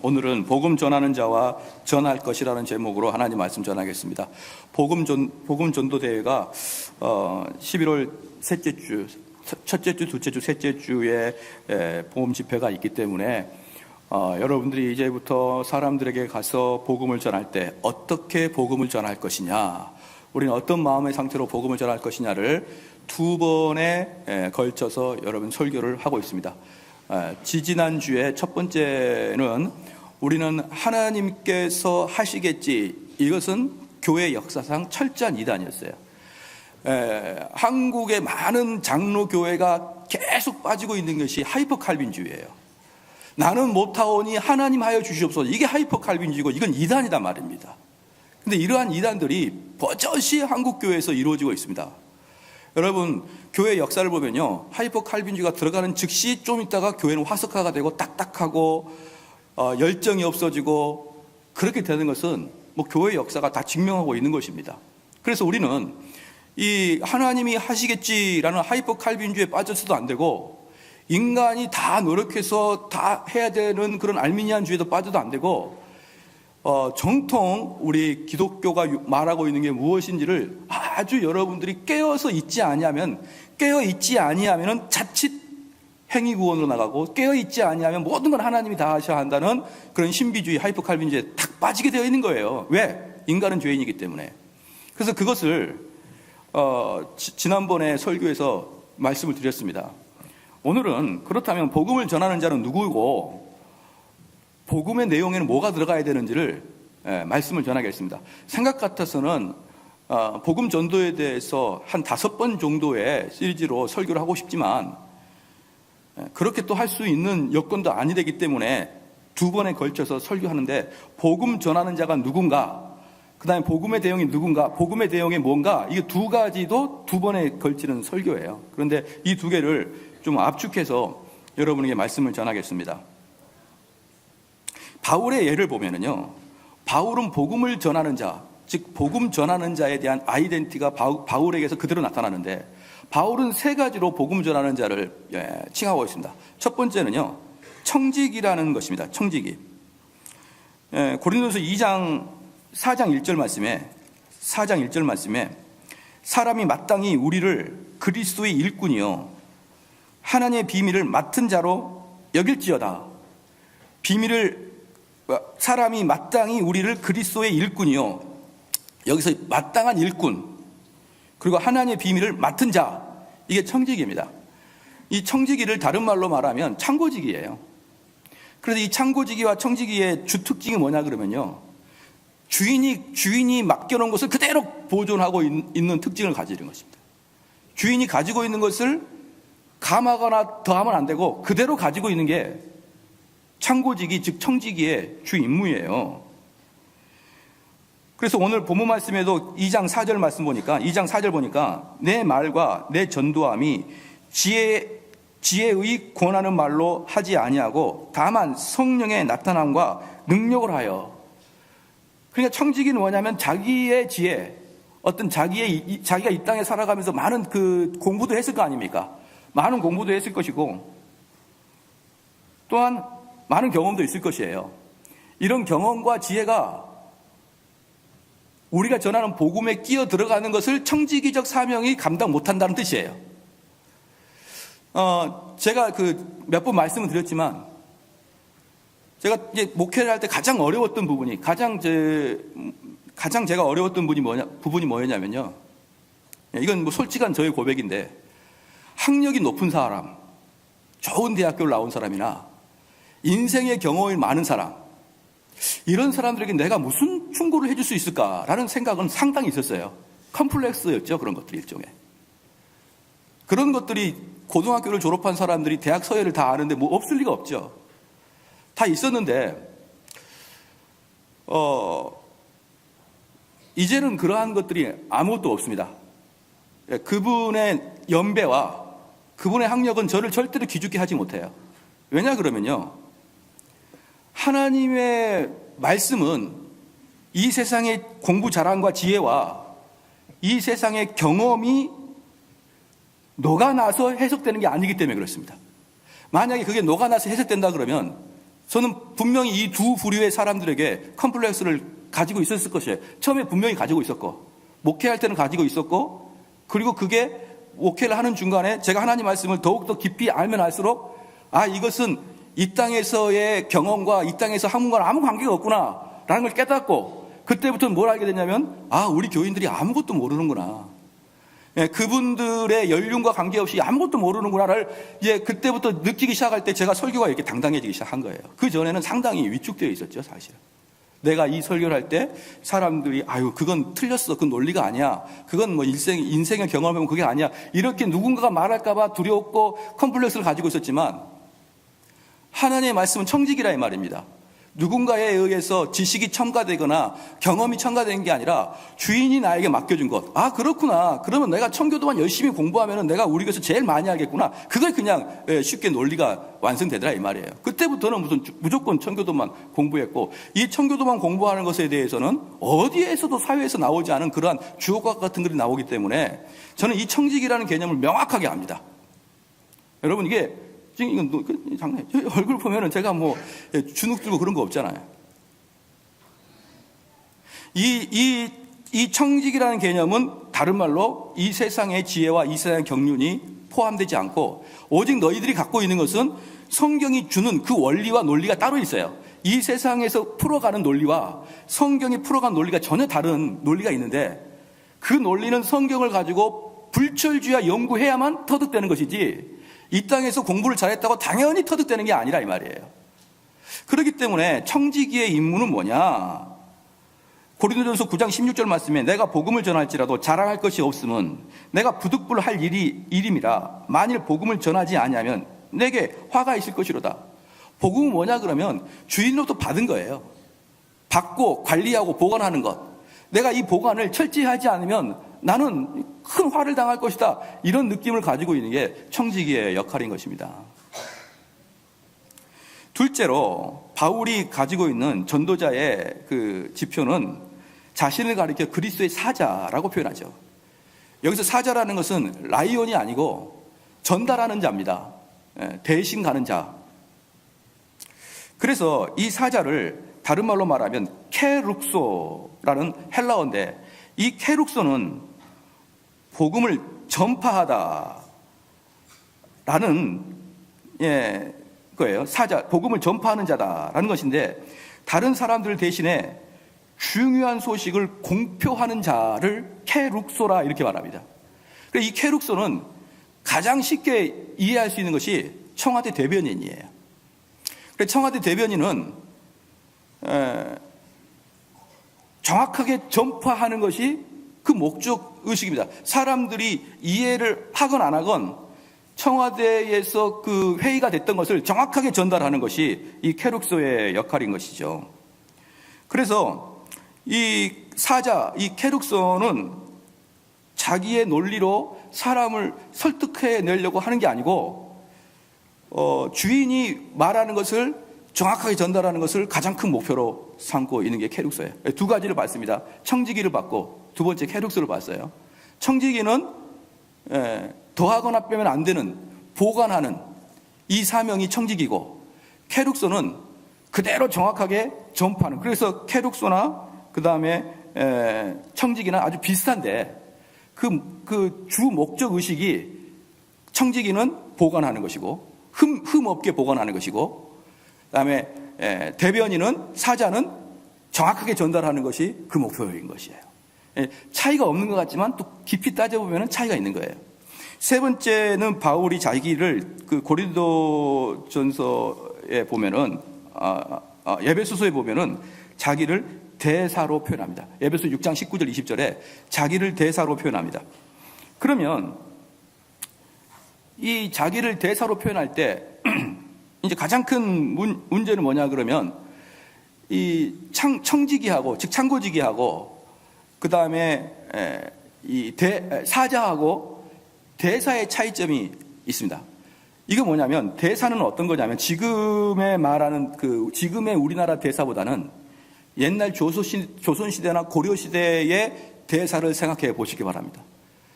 오늘은 복음 전하는 자와 전할 것이라는 제목으로 하나님 말씀 전하겠습니다. 복음 전도 대회가 11월 셋째 주, 첫째 주, 둘째 주, 셋째 주에 복음 집회가 있기 때문에 여러분들이 이제부터 사람들에게 가서 복음을 전할 때 어떻게 복음을 전할 것이냐, 우리는 어떤 마음의 상태로 복음을 전할 것이냐를 두 번에 걸쳐서 여러분 설교를 하고 있습니다. 지지난주에 첫 번째는 우리는 하나님께서 하시겠지, 이것은 교회 역사상 철저한 이단이었어요. 한국의 많은 장로교회가 계속 빠지고 있는 것이 하이퍼 칼빈주의예요. 나는 못하오니 하나님 하여 주시옵소서, 이게 하이퍼 칼빈주의고 이건 이단이다 말입니다. 근데 이러한 이단들이 버젓이 한국교회에서 이루어지고 있습니다. 여러분, 교회 역사를 보면요, 하이퍼 칼빈주의가 들어가는 즉시 좀 있다가 교회는 화석화가 되고 딱딱하고 열정이 없어지고, 그렇게 되는 것은 교회 역사가 다 증명하고 있는 것입니다. 그래서 우리는 이 하나님이 하시겠지라는 하이퍼 칼빈주의에 빠져서도 안 되고, 인간이 다 노력해서 다 해야 되는 그런 알미니안주의도 빠져도 안 되고, 정통 우리 기독교가 말하고 있는 게 무엇인지를 아주 여러분들이 깨어 있지 아니하면 자칫 행위구원으로 나가고, 깨어 있지 아니하면 모든 건 하나님이 다 하셔야 한다는 그런 신비주의, 하이퍼 칼빈주의에 탁 빠지게 되어 있는 거예요. 왜? 인간은 죄인이기 때문에. 그래서 그것을 지난번에 설교에서 말씀을 드렸습니다. 오늘은 그렇다면 복음을 전하는 자는 누구고, 복음의 내용에는 뭐가 들어가야 되는지를 말씀을 전하겠습니다. 생각 같아서는 복음 전도에 대해서 한 5번 정도의 시리즈로 설교를 하고 싶지만, 그렇게 또 할 수 있는 여건도 아니 되기 때문에 2번에 걸쳐서 설교하는데, 복음 전하는 자가 누군가, 그 다음에 복음의 대용이 누군가, 복음의 대용이 뭔가, 이게 두 가지도 2번에 걸치는 설교예요. 그런데 이 두 개를 좀 압축해서 여러분에게 말씀을 전하겠습니다. 바울의 예를 보면은요, 바울은 복음을 전하는 자, 즉 복음 전하는 자에 대한 아이덴티티가 바울에게서 그대로 나타나는데, 바울은 3가지로 복음 전하는 자를 칭하고 있습니다. 첫 번째는요, 청직이라는 것입니다. 청직이. 고린도서 4장 1절 말씀에 사람이 마땅히 우리를 그리스도의 일꾼이요 하나님의 비밀을 맡은 자로 여길지어다. 사람이 마땅히 우리를 그리스도의 일꾼이요, 여기서 마땅한 일꾼, 그리고 하나님의 비밀을 맡은 자, 이게 청지기입니다. 이 청지기를 다른 말로 말하면 창고지기예요. 그래서 이 창고지기와 청지기의 주특징이 뭐냐 그러면요, 주인이 맡겨놓은 것을 그대로 보존하고 있는 특징을 가지고 있는 것입니다. 주인이 가지고 있는 것을 감하거나 더하면 안 되고 그대로 가지고 있는 게 창고지기, 즉 청지기의 주 임무예요. 그래서 오늘 본문 말씀에도 2장 4절 보니까 내 말과 내 전도함이 지혜의 권하는 말로 하지 아니하고 다만 성령의 나타남과 능력을 하여. 그러니까 청지기는 뭐냐면 자기의 지혜, 자기가 이 땅에 살아가면서 많은 그 공부도 했을 거 아닙니까? 많은 공부도 했을 것이고, 또한 많은 경험도 있을 것이에요. 이런 경험과 지혜가 우리가 전하는 복음에 끼어 들어가는 것을 청지기적 사명이 감당 못한다는 뜻이에요. 제가 몇 번 말씀을 드렸지만, 제가 이제 목회를 할 때 가장 어려웠던 부분이, 가장 제가 어려웠던 부분이 뭐였냐면요, 이건 솔직한 저의 고백인데, 학력이 높은 사람, 좋은 대학교를 나온 사람이나 인생의 경험이 많은 사람, 이런 사람들에게 내가 무슨 충고를 해줄 수 있을까라는 생각은 상당히 있었어요. 컴플렉스였죠. 그런 것들이 일종의. 그런 것들이 고등학교를 졸업한 사람들이 대학 서열을 다 아는데 뭐 없을 리가 없죠. 다 있었는데 이제는 그러한 것들이 아무것도 없습니다. 그분의 연배와 그분의 학력은 저를 절대로 기죽게 하지 못해요. 왜냐 그러면요, 하나님의 말씀은 이 세상의 공부 자랑과 지혜와 이 세상의 경험이 녹아나서 해석되는 게 아니기 때문에 그렇습니다. 만약에 그게 녹아나서 해석된다 그러면 저는 분명히 이 두 부류의 사람들에게 컴플렉스를 가지고 있었을 것이에요. 처음에 분명히 가지고 있었고, 목회할 때는 가지고 있었고, 그리고 그게 목회를 하는 중간에 제가 하나님 말씀을 더욱더 깊이 알면 알수록 이것은 이 땅에서의 경험과 이 땅에서 학문과는 아무 관계가 없구나 라는 걸 깨닫고, 그때부터 뭘 알게 됐냐면 우리 교인들이 아무것도 모르는구나, 그분들의 연륜과 관계없이 아무것도 모르는구나를 이제 그때부터 느끼기 시작할 때 제가 설교가 이렇게 당당해지기 시작한 거예요. 그 전에는 상당히 위축되어 있었죠, 사실. 내가 이 설교를 할 때 사람들이 그건 틀렸어, 그 논리가 아니야, 그건 뭐 인생의 경험해보면 그게 아니야, 이렇게 누군가가 말할까봐 두려웠고 컴플렉스를 가지고 있었지만, 하나님의 말씀은 청직이라 이 말입니다. 누군가에 의해서 지식이 첨가되거나 경험이 첨가된 게 아니라 주인이 나에게 맡겨준 것. 그렇구나. 그러면 내가 청교도만 열심히 공부하면 내가 우리 교회에서 제일 많이 알겠구나. 그걸 그냥 쉽게 논리가 완성되더라 이 말이에요. 그때부터는 무조건 청교도만 공부했고, 이 청교도만 공부하는 것에 대해서는 어디에서도 사회에서 나오지 않은 그러한 주옥과 같은 글이 나오기 때문에 저는 이 청직이라는 개념을 명확하게 합니다. 여러분, 이게 지금 이건 장난. 얼굴 보면은 제가 뭐 주눅 들고 그런 거 없잖아요. 이 청직이라는 개념은 다른 말로 이 세상의 지혜와 이 세상의 경륜이 포함되지 않고, 오직 너희들이 갖고 있는 것은 성경이 주는 그 원리와 논리가 따로 있어요. 이 세상에서 풀어가는 논리와 성경이 풀어가는 논리가 전혀 다른 논리가 있는데, 그 논리는 성경을 가지고 불철주야 연구해야만 터득되는 것이지, 이 땅에서 공부를 잘했다고 당연히 터득되는 게 아니라 이 말이에요. 그렇기 때문에 청지기의 임무는 뭐냐? 고린도전서 9장 16절 말씀에 내가 복음을 전할지라도 자랑할 것이 없으면 내가 부득불할 일임이라. 만일 복음을 전하지 아니하면 내게 화가 있을 것이로다. 복음은 뭐냐 그러면 주인으로부터 받은 거예요. 받고 관리하고 보관하는 것. 내가 이 보관을 철저히 하지 않으면 나는 큰 화를 당할 것이다, 이런 느낌을 가지고 있는 게 청지기의 역할인 것입니다. 둘째로 바울이 가지고 있는 전도자의 그 지표는 자신을 가리켜 그리스도의 사자라고 표현하죠. 여기서 사자라는 것은 라이온이 아니고 전달하는 자입니다. 대신 가는 자. 그래서 이 사자를 다른 말로 말하면 케룩소라는 헬라어인데, 이 케룩소는 복음을 전파하다라는 거예요. 사자, 복음을 전파하는 자다라는 것인데, 다른 사람들 대신에 중요한 소식을 공표하는 자를 케룩소라 이렇게 말합니다. 이 케룩소는 가장 쉽게 이해할 수 있는 것이 청와대 대변인이에요. 청와대 대변인은 정확하게 전파하는 것이 그 목적 의식입니다. 사람들이 이해를 하건 안 하건 청와대에서 그 회의가 됐던 것을 정확하게 전달하는 것이 이 케룩소의 역할인 것이죠. 그래서 이 사자, 이 케룩소는 자기의 논리로 사람을 설득해 내려고 하는 게 아니고, 주인이 말하는 것을 정확하게 전달하는 것을 가장 큰 목표로 삼고 있는 게 케룩소예요. 두 가지를 봤습니다. 청지기를 봤고, 두 번째 케룩소를 봤어요. 청지기는 더하거나 빼면 안 되는 보관하는 이 사명이 청지기고, 케룩소는 그대로 정확하게 전파하는. 그래서 케룩소나 그 다음에 청지기는 아주 비슷한데, 그 주 목적 의식이 청지기는 보관하는 것이고, 흠 없게 보관하는 것이고, 그 다음에 대변인은, 사자는 정확하게 전달하는 것이 그 목표인 것이에요. 차이가 없는 것 같지만 또 깊이 따져보면 차이가 있는 거예요. 세 번째는 바울이 자기를 그 고린도전서에 보면은, 에베소서에 보면은 자기를 대사로 표현합니다. 에베소 6장 19절 20절에 자기를 대사로 표현합니다. 그러면 이 자기를 대사로 표현할 때 이제 가장 큰 문제는 뭐냐 그러면, 이 청지기하고, 즉 창고지기하고, 그 다음에 이 사자하고 대사의 차이점이 있습니다. 이거 뭐냐면, 대사는 어떤 거냐면 지금의 말하는 지금의 우리나라 대사보다는 옛날 조선시대나 고려시대의 대사를 생각해 보시기 바랍니다.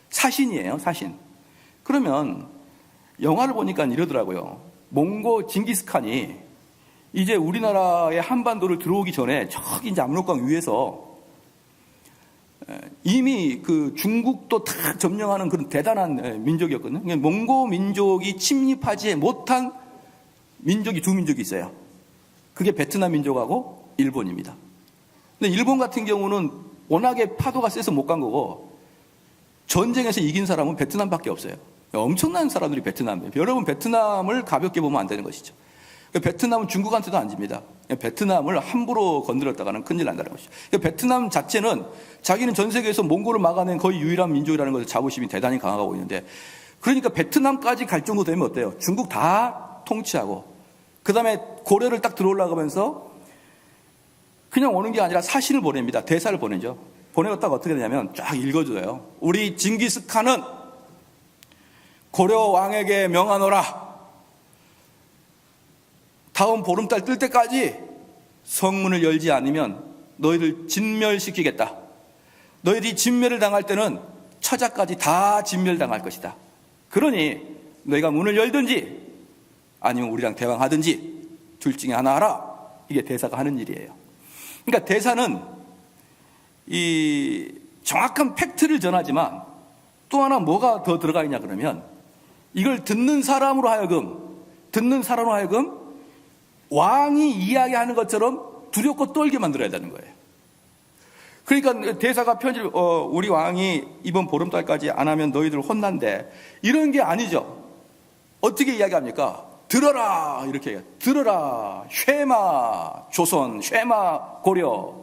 사신이에요, 사신. 그러면 영화를 보니까 이러더라고요. 몽고 징기스칸이 이제 우리나라의 한반도를 들어오기 전에 저기 이제 압록강 위에서 이미 그 중국도 다 점령하는 그런 대단한 민족이었거든요. 몽고 민족이 침입하지 못한 민족이 두 민족이 있어요. 그게 베트남 민족하고 일본입니다. 근데 일본 같은 경우는 워낙에 파도가 세서 못 간 거고 전쟁에서 이긴 사람은 베트남밖에 없어요. 엄청난 사람들이 베트남이에요. 여러분 베트남을 가볍게 보면 안 되는 것이죠. 베트남은 중국한테도 안 집니다. 베트남을 함부로 건드렸다가는 큰일 난다는 것이죠. 베트남 자체는 자기는 전 세계에서 몽골을 막아낸 거의 유일한 민족이라는 것을 자부심이 대단히 강하고 있는데, 그러니까 베트남까지 갈 정도 되면 어때요? 중국 다 통치하고 그 다음에 고려를 딱 들어올라가면서 그냥 오는 게 아니라 사신을 보냅니다. 대사를 보내죠. 보내었다가 어떻게 되냐면 쫙 읽어줘요. 우리 징기스칸은 고려 왕에게 명하노라. 다음 보름달 뜰 때까지 성문을 열지 않으면 너희를 진멸시키겠다. 너희들이 진멸을 당할 때는 처자까지 다 진멸당할 것이다. 그러니 너희가 문을 열든지 아니면 우리랑 대왕하든지 둘 중에 하나 하라. 이게 대사가 하는 일이에요. 그러니까 대사는 이 정확한 팩트를 전하지만 또 하나 뭐가 더 들어가 있냐 그러면 이걸 듣는 사람으로 하여금 왕이 이야기하는 것처럼 두렵고 떨게 만들어야 되는 거예요. 그러니까 대사가 편지를 우리 왕이 이번 보름달까지 안 하면 너희들 혼난대, 이런 게 아니죠. 어떻게 이야기합니까? 들어라 이렇게 해요. 들어라 쉐마 조선 쉐마 고려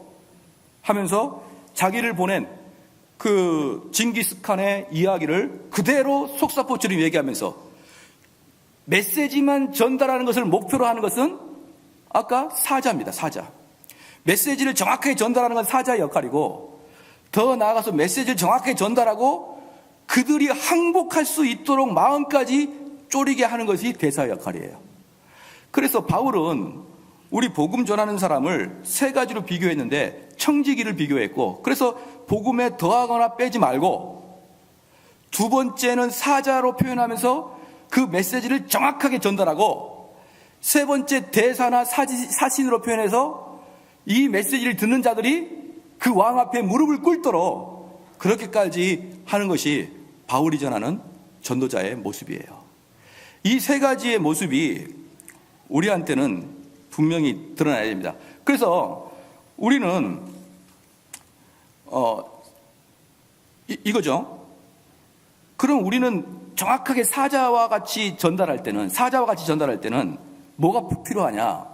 하면서 자기를 보낸 그 징기스칸의 이야기를 그대로 속사포처럼 얘기하면서 메시지만 전달하는 것을 목표로 하는 것은 아까 사자입니다. 사자. 메시지를 정확하게 전달하는 건 사자의 역할이고, 더 나아가서 메시지를 정확하게 전달하고 그들이 항복할 수 있도록 마음까지 쪼리게 하는 것이 대사의 역할이에요. 그래서 바울은 우리 복음 전하는 사람을 세 가지로 비교했는데 청지기를 비교했고, 그래서 복음에 더하거나 빼지 말고, 두 번째는 사자로 표현하면서 그 메시지를 정확하게 전달하고, 세 번째 대사나 사신으로 표현해서 이 메시지를 듣는 자들이 그 왕 앞에 무릎을 꿇도록 그렇게까지 하는 것이 바울이 전하는 전도자의 모습이에요. 이 세 가지의 모습이 우리한테는 분명히 드러나야 됩니다. 그래서 우리는 이거죠. 그럼 우리는 정확하게 사자와 같이 전달할 때는 뭐가 필요하냐?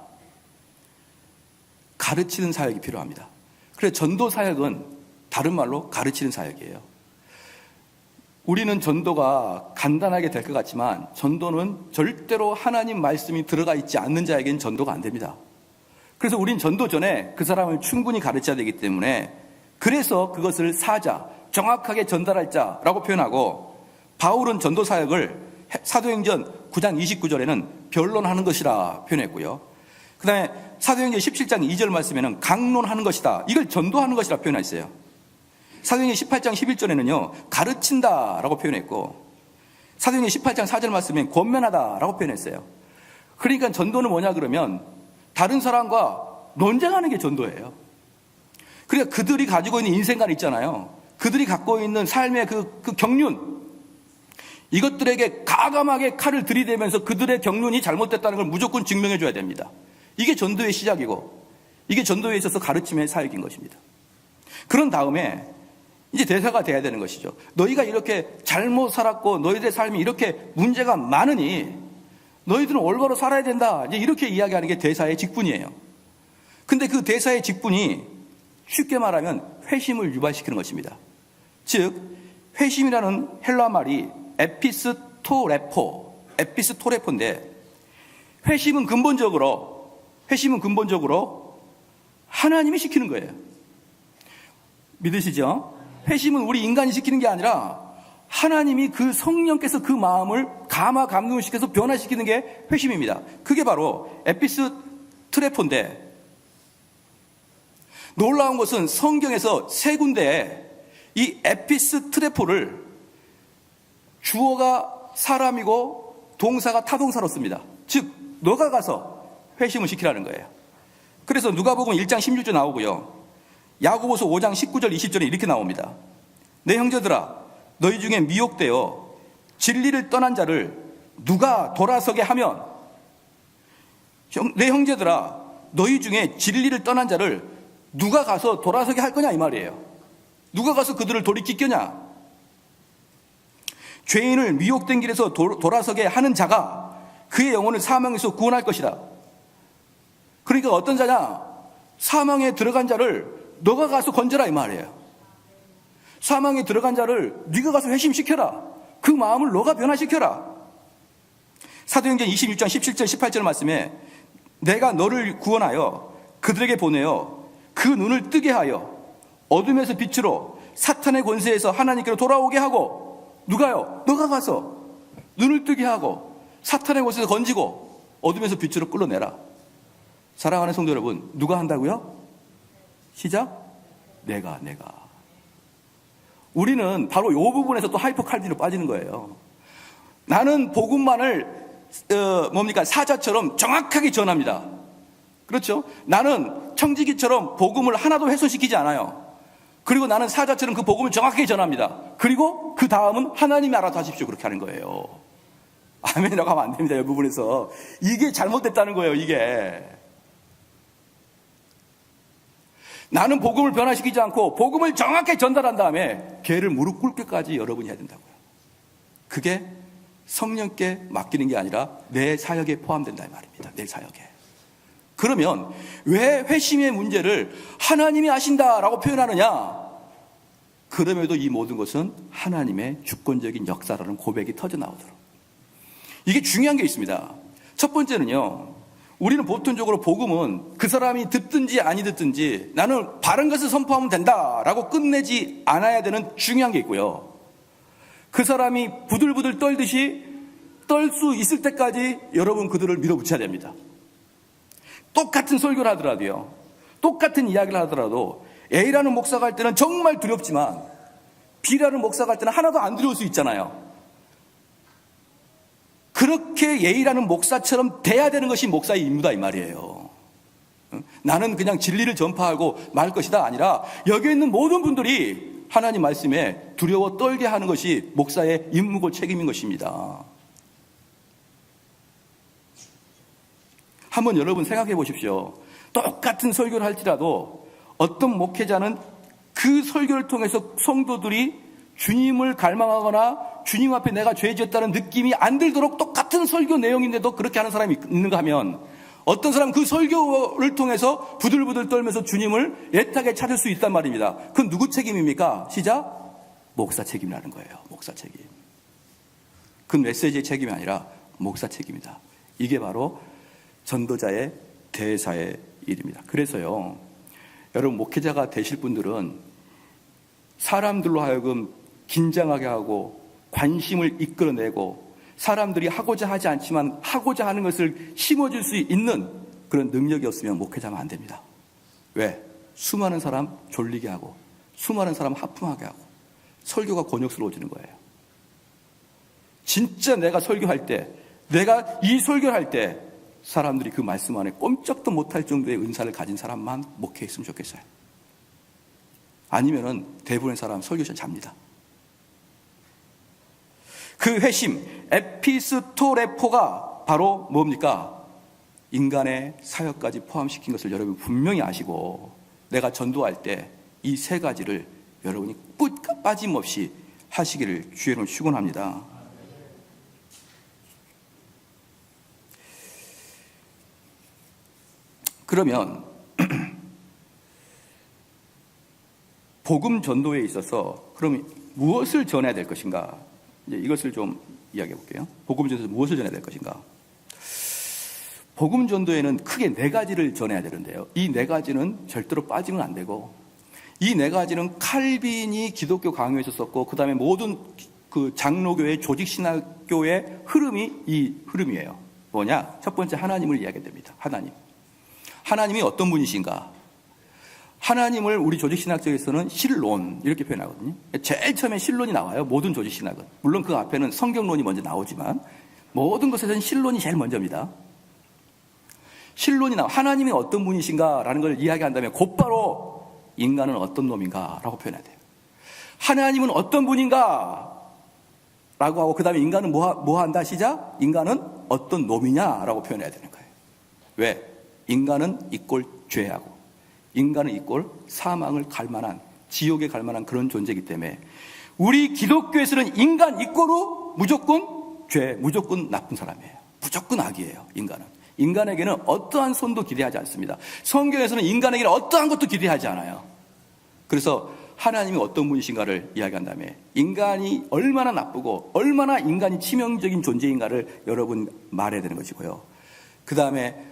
가르치는 사역이 필요합니다. 그래서 전도 사역은 다른 말로 가르치는 사역이에요. 우리는 전도가 간단하게 될 것 같지만 전도는 절대로 하나님 말씀이 들어가 있지 않는 자에게는 전도가 안 됩니다. 그래서 우린 전도 전에 그 사람을 충분히 가르쳐야 되기 때문에, 그래서 그것을 사자, 정확하게 전달할 자라고 표현하고, 바울은 전도 사역을 사도행전 9장 29절에는 변론하는 것이라 표현했고요. 그 다음에 사도행전 17장 2절 말씀에는 강론하는 것이다, 이걸 전도하는 것이라 표현했어요. 사도행전 18장 11절에는요 가르친다라고 표현했고, 사도행전 18장 4절 말씀에는 권면하다라고 표현했어요. 그러니까 전도는 뭐냐 그러면 다른 사람과 논쟁하는 게 전도예요. 그러니까 그들이 가지고 있는 인생관 있잖아요. 그들이 갖고 있는 삶의 그 경륜, 이것들에게 가감하게 칼을 들이대면서 그들의 경륜이 잘못됐다는 걸 무조건 증명해 줘야 됩니다. 이게 전도의 시작이고, 이게 전도에 있어서 가르침의 사역인 것입니다. 그런 다음에 이제 대사가 돼야 되는 것이죠. 너희가 이렇게 잘못 살았고 너희들의 삶이 이렇게 문제가 많으니 너희들은 올바로 살아야 된다, 이제 이렇게 이야기하는 게 대사의 직분이에요. 근데 그 대사의 직분이 쉽게 말하면 회심을 유발시키는 것입니다. 즉 회심이라는 헬라 말이 에피스토레포인데, 회심은 근본적으로 하나님이 시키는 거예요. 믿으시죠? 회심은 우리 인간이 시키는 게 아니라 하나님이 그 성령께서 그 마음을 감화 감동을 시켜서 변화시키는 게 회심입니다. 그게 바로 에피스트레포인데, 놀라운 것은 성경에서 세 군데에 이 에피스트레포를 주어가 사람이고 동사가 타동사로 씁니다. 즉 너가 가서 회심을 시키라는 거예요. 그래서 누가복음 1장 16절 나오고요. 야고보서 5장 19절 20절에 이렇게 나옵니다. 내 형제들아 너희 중에 미혹되어 진리를 떠난 자를 누가 돌아서게 하면, 내 형제들아 너희 중에 진리를 떠난 자를 누가 가서 돌아서게 할 거냐 이 말이에요. 누가 가서 그들을 돌이키겠냐. 죄인을 미혹된 길에서 돌아서게 하는 자가 그의 영혼을 사망에서 구원할 것이다. 그러니까 어떤 자냐? 사망에 들어간 자를 너가 가서 건져라 이 말이에요. 사망에 들어간 자를 네가 가서 회심시켜라. 그 마음을 너가 변화시켜라. 사도행전 26장 17절 18절 말씀에 내가 너를 구원하여 그들에게 보내어 그 눈을 뜨게 하여 어둠에서 빛으로 사탄의 권세에서 하나님께로 돌아오게 하고, 누가요? 너가 가서 눈을 뜨게 하고 사탄의 권세에서 건지고 어둠에서 빛으로 끌어내라. 사랑하는 성도 여러분, 누가 한다고요? 시작? 내가. 우리는 바로 이 부분에서 또 하이퍼칼빈으로 빠지는 거예요. 나는 복음만을 사자처럼 정확하게 전합니다. 그렇죠? 나는 청지기처럼 복음을 하나도 훼손시키지 않아요. 그리고 나는 사자처럼 그 복음을 정확하게 전합니다. 그리고 그 다음은 하나님이 알아서 하십시오. 그렇게 하는 거예요. 아멘이라고 하면 안 됩니다. 이 부분에서. 이게 잘못됐다는 거예요. 이게. 나는 복음을 변화시키지 않고 복음을 정확하게 전달한 다음에 걔를 무릎 꿇기까지 여러분이 해야 된다고요. 그게 성령께 맡기는 게 아니라 내 사역에 포함된다 이 말입니다. 내 사역에. 그러면 왜 회심의 문제를 하나님이 하신다라고 표현하느냐? 그럼에도 이 모든 것은 하나님의 주권적인 역사라는 고백이 터져나오도록. 이게 중요한 게 있습니다. 첫 번째는요, 우리는 보통적으로 복음은 그 사람이 듣든지 아니 듣든지 나는 바른 것을 선포하면 된다라고 끝내지 않아야 되는 중요한 게 있고요. 그 사람이 부들부들 떨듯이 떨 수 있을 때까지 여러분 그들을 밀어붙여야 됩니다. 똑같은 설교를 하더라도요, 똑같은 이야기를 하더라도 A라는 목사가 할 때는 정말 두렵지만 B라는 목사가 할 때는 하나도 안 두려울 수 있잖아요. 그렇게 A라는 목사처럼 돼야 되는 것이 목사의 임무다 이 말이에요. 나는 그냥 진리를 전파하고 말 것이다 아니라 여기 있는 모든 분들이 하나님 말씀에 두려워 떨게 하는 것이 목사의 임무고 책임인 것입니다. 한번 여러분 생각해 보십시오. 똑같은 설교를 할지라도 어떤 목회자는 그 설교를 통해서 성도들이 주님을 갈망하거나 주님 앞에 내가 죄 지었다는 느낌이 안 들도록 똑같은 설교 내용인데도 그렇게 하는 사람이 있는가 하면, 어떤 사람은 그 설교를 통해서 부들부들 떨면서 주님을 애타게 찾을 수 있단 말입니다. 그건 누구 책임입니까? 시작? 목사 책임이라는 거예요. 목사 책임. 그 메시지의 책임이 아니라 목사 책임이다. 이게 바로 전도자의 대사의 일입니다. 그래서요, 여러분 목회자가 되실 분들은 사람들로 하여금 긴장하게 하고 관심을 이끌어내고 사람들이 하고자 하지 않지만 하고자 하는 것을 심어줄 수 있는 그런 능력이 없으면 목회자면 안 됩니다. 왜? 수많은 사람 졸리게 하고 수많은 사람 하품하게 하고 설교가 곤욕스러워지는 거예요. 진짜 내가 설교할 때, 내가 이 설교를 할 때 사람들이 그 말씀 안에 꼼짝도 못할 정도의 은사를 가진 사람만 목회했으면 좋겠어요. 아니면은 대부분의 사람 설교시간 잡니다. 그 회심, 에피스토레포가 바로 뭡니까? 인간의 사역까지 포함시킨 것을 여러분 분명히 아시고, 내가 전도할 때 이 세 가지를 여러분이 빠짐없이 하시기를 주의로 축원합니다. 그러면 복음 전도에 있어서 그럼 무엇을 전해야 될 것인가? 이제 이것을 좀 이야기해 볼게요. 복음 전도에서 무엇을 전해야 될 것인가? 복음 전도에는 크게 네 가지를 전해야 되는데요. 이 네 가지는 절대로 빠지면 안 되고, 이 네 가지는 칼빈이 기독교 강요에서 썼고, 그 다음에 모든 그 장로교회, 조직신학교의 흐름이 이 흐름이에요. 뭐냐? 첫 번째, 하나님을 이야기됩니다. 하나님이 어떤 분이신가? 하나님을 우리 조직신학적에서는 신론 이렇게 표현하거든요. 제일 처음에 신론이 나와요. 모든 조직신학은. 물론 그 앞에는 성경론이 먼저 나오지만 모든 것에서는 신론이 제일 먼저입니다. 신론이 나와 하나님이 어떤 분이신가라는 걸 이야기한다면 곧바로 인간은 어떤 놈인가라고 표현해야 돼요. 하나님은 어떤 분인가? 라고 하고 그 다음에 인간은 뭐 한다? 시작? 인간은 어떤 놈이냐라고 표현해야 되는 거예요. 왜? 인간은 이꼴 죄하고 인간은 이꼴 사망을 갈 만한, 지옥에 갈 만한 그런 존재이기 때문에 우리 기독교에서는 인간 이꼴로 무조건 죄, 무조건 나쁜 사람이에요. 무조건 악이에요. 인간에게는 어떠한 손도 기대하지 않습니다. 성경에서는 인간에게는 어떠한 것도 기대하지 않아요. 그래서 하나님이 어떤 분이신가를 이야기한 다음에 인간이 얼마나 나쁘고 얼마나 인간이 치명적인 존재인가를 여러분 말해야 되는 것이고요. 그 다음에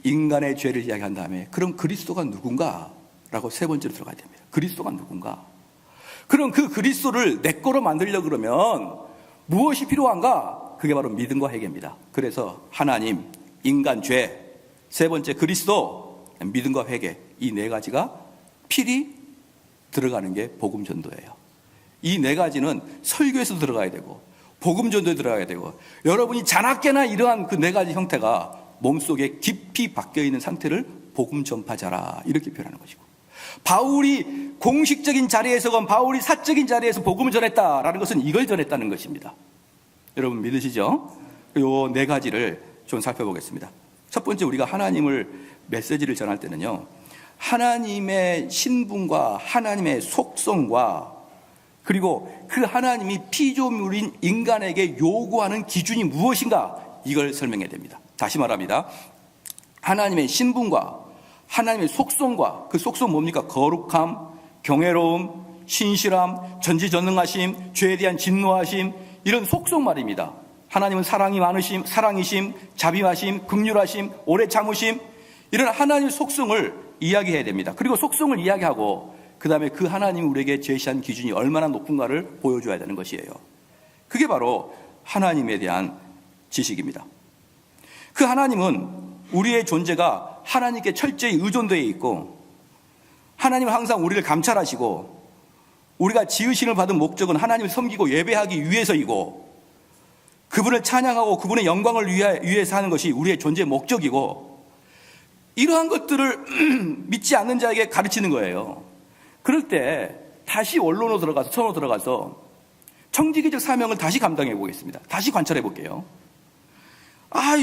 인간의 죄를 이야기한 다음에 그럼 그리스도가 누군가? 라고 세 번째로 들어가야 됩니다. 그리스도가 누군가? 그럼 그 그리스도를 내 거로 만들려고 그러면 무엇이 필요한가? 그게 바로 믿음과 회개입니다. 그래서 하나님, 인간, 죄, 세 번째 그리스도, 믿음과 회개, 이 네 가지가 필히 들어가는 게 복음 전도예요. 이 네 가지는 설교에서 들어가야 되고 복음 전도에 들어가야 되고 여러분이 자나깨나 이러한 그 네 가지 형태가 몸속에 깊이 박혀 있는 상태를 복음 전파자라 이렇게 표현하는 것이고, 바울이 공식적인 자리에서건 바울이 사적인 자리에서 복음을 전했다라는 것은 이걸 전했다는 것입니다. 여러분 믿으시죠? 요 네 가지를 좀 살펴보겠습니다. 첫 번째, 우리가 하나님을 메시지를 전할 때는요, 하나님의 신분과 하나님의 속성과 그리고 그 하나님이 피조물인 인간에게 요구하는 기준이 무엇인가, 이걸 설명해야 됩니다. 다시 말합니다. 하나님의 신분과 하나님의 속성과, 그 속성 뭡니까? 거룩함, 경외로움, 신실함, 전지전능하심, 죄에 대한 진노하심, 이런 속성 말입니다. 하나님은 사랑이심, 자비하심, 긍휼하심, 오래 참으심, 이런 하나님의 속성을 이야기해야 됩니다. 그리고 속성을 이야기하고 그 다음에 그 하나님이 우리에게 제시한 기준이 얼마나 높은가를 보여줘야 되는 것이에요. 그게 바로 하나님에 대한 지식입니다. 그 하나님은 우리의 존재가 하나님께 철저히 의존되어 있고, 하나님은 항상 우리를 감찰하시고, 우리가 지으심을 받은 목적은 하나님을 섬기고 예배하기 위해서이고, 그분을 찬양하고 그분의 영광을 위해서 하는 것이 우리의 존재의 목적이고, 이러한 것들을 믿지 않는 자에게 가르치는 거예요. 그럴 때 다시 원론으로 들어가서, 처음으로 들어가서 청지기적 사명을 다시 감당해 보겠습니다. 다시 관찰해 볼게요.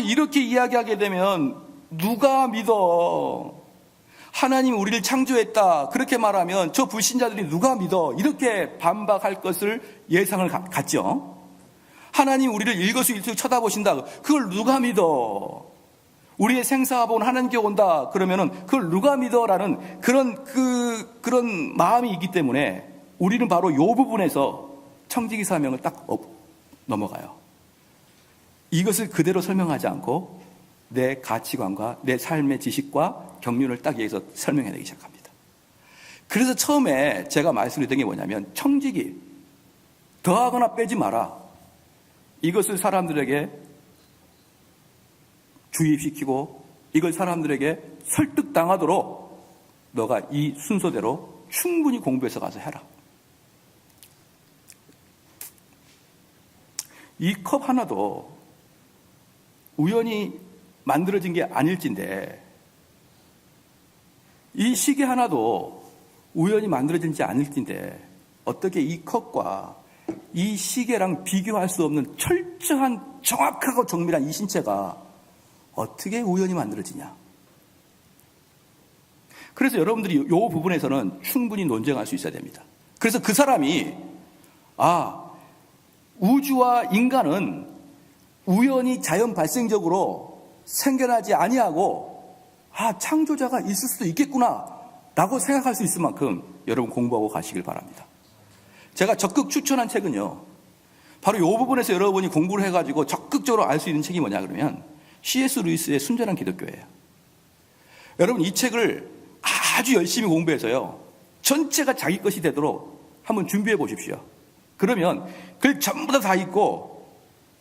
이렇게 이야기하게 되면 누가 믿어? 하나님이 우리를 창조했다, 그렇게 말하면 저 불신자들이 누가 믿어? 이렇게 반박할 것을 예상을 갖죠. 하나님 우리를 일거수일투족 쳐다보신다, 그걸 누가 믿어? 우리의 생사하본 하나님께 온다 그러면은 그걸 누가 믿어라는 그런 마음이 있기 때문에 우리는 바로 이 부분에서 청지기 사명을 딱 넘어가요. 이것을 그대로 설명하지 않고 내 가치관과 내 삶의 지식과 경륜을 딱 여기서 설명해내기 시작합니다. 그래서 처음에 제가 말씀드렸던 게 뭐냐면, 청지기 더하거나 빼지 마라, 이것을 사람들에게 주입시키고 이걸 사람들에게 설득당하도록 너가 이 순서대로 충분히 공부해서 가서 해라. 이 컵 하나도 우연히 만들어진 게 아닐진데, 이 시계 하나도 우연히 만들어진지 아닐진데, 어떻게 이 컵과 이 시계랑 비교할 수 없는 철저한 정확하고 정밀한 이 신체가 어떻게 우연히 만들어지냐. 그래서 여러분들이 이 부분에서는 충분히 논쟁할 수 있어야 됩니다. 그래서 그 사람이 우주와 인간은 우연히 자연 발생적으로 생겨나지 아니하고 창조자가 있을 수도 있겠구나 라고 생각할 수 있을 만큼 여러분 공부하고 가시길 바랍니다. 제가 적극 추천한 책은요, 바로 이 부분에서 여러분이 공부를 해가지고 적극적으로 알 수 있는 책이 뭐냐 그러면 C.S. 루이스의 순전한 기독교예요. 여러분 이 책을 아주 열심히 공부해서요, 전체가 자기 것이 되도록 한번 준비해 보십시오. 그러면 그걸 전부 다 읽고